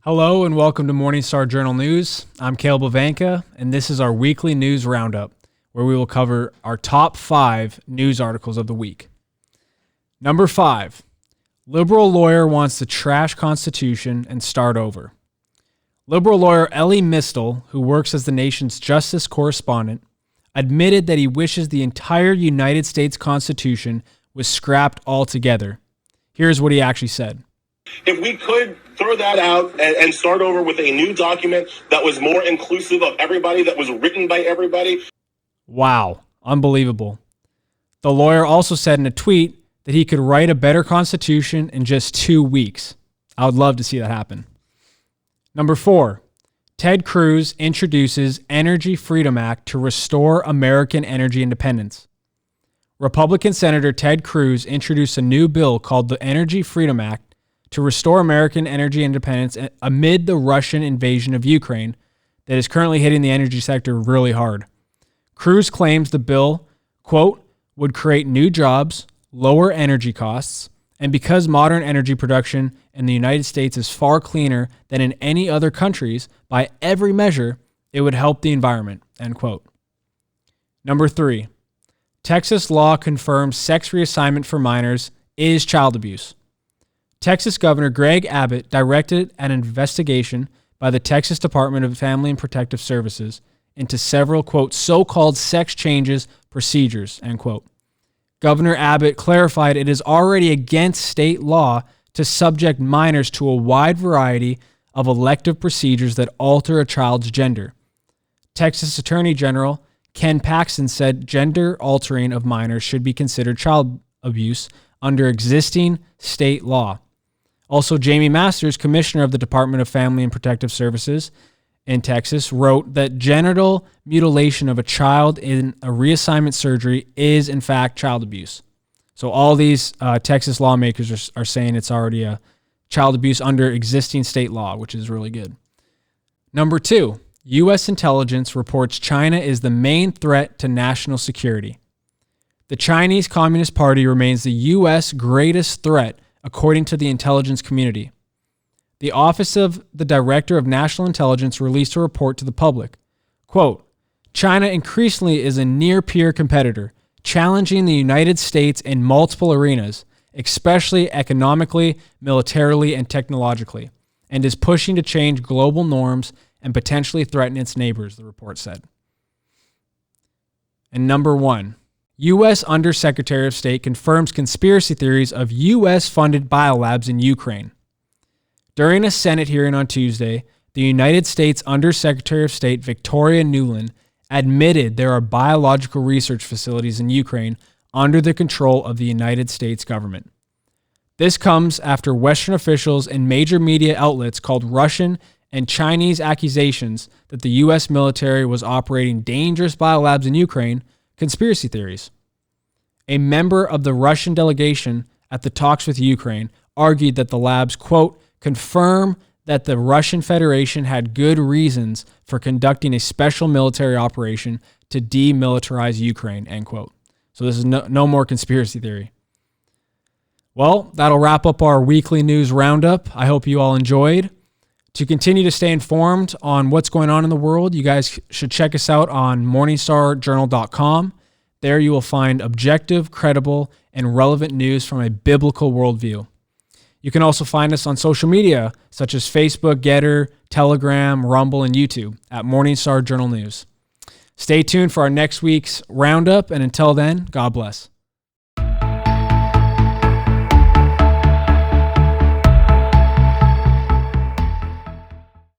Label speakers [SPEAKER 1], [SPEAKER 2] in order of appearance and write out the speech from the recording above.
[SPEAKER 1] Hello and welcome to Morningstar Journal News. I'm Caleb Havanka, and this is our weekly news roundup, where we will cover our top 5 news articles of the week. Number 5, liberal lawyer wants to trash Constitution and start over. Liberal lawyer Elie Mystal, who works as the nation's justice correspondent, admitted that he wishes the entire United States Constitution was scrapped altogether. Here's what he actually said.
[SPEAKER 2] If we could throw that out and start over with a new document that was more inclusive of everybody, that was written by everybody.
[SPEAKER 1] Wow, unbelievable. The lawyer also said in a tweet that he could write a better constitution in just 2 weeks. I would love to see that happen. Number 4, Ted Cruz introduces Energy Freedom Act to restore American energy independence. Republican Senator Ted Cruz introduced a new bill called the Energy Freedom Act to restore American energy independence amid the Russian invasion of Ukraine that is currently hitting the energy sector really hard. Cruz claims the bill, quote, would create new jobs, lower energy costs, and because modern energy production in the United States is far cleaner than in any other countries, by every measure, it would help the environment, end quote. Number 3, Texas law confirms sex reassignment for minors is child abuse. Texas Governor Greg Abbott directed an investigation by the Texas Department of Family and Protective Services into several, quote, so-called sex changes procedures, end quote. Governor Abbott clarified it is already against state law to subject minors to a wide variety of elective procedures that alter a child's gender. Texas Attorney General Ken Paxton said gender altering of minors should be considered child abuse under existing state law. Also, Jamie Masters, commissioner of the Department of Family and Protective Services in Texas, wrote that genital mutilation of a child in a reassignment surgery is, in fact, child abuse. So all these Texas lawmakers are saying it's already a child abuse under existing state law, which is really good. Number 2, U.S. intelligence reports China is the main threat to national security. The Chinese Communist Party remains the U.S. greatest threat, according to the intelligence community. The Office of the Director of National Intelligence released a report to the public. Quote, China increasingly is a near-peer competitor, challenging the United States in multiple arenas, especially economically, militarily, and technologically, and is pushing to change global norms and potentially threaten its neighbors, the report said. And number 1, U.S. Undersecretary of State confirms conspiracy theories of U.S.-funded biolabs in Ukraine. During a Senate hearing on Tuesday, the United States Undersecretary of State Victoria Nuland admitted there are biological research facilities in Ukraine under the control of the United States government. This comes after Western officials and major media outlets called Russian and Chinese accusations that the U.S. military was operating dangerous biolabs in Ukraine conspiracy theories. A member of the Russian delegation at the talks with Ukraine argued that the labs, quote, confirm that the Russian Federation had good reasons for conducting a special military operation to demilitarize Ukraine, end quote. So this is no more conspiracy theory. Well, that'll wrap up our weekly news roundup. I hope you all enjoyed. To continue to stay informed on what's going on in the world, you guys should check us out on morningstarjournal.com. There you will find objective, credible, and relevant news from a biblical worldview. You can also find us on social media, such as Facebook, Getter, Telegram, Rumble, and YouTube at Morningstar Journal News. Stay tuned for our next week's roundup, and until then, God bless.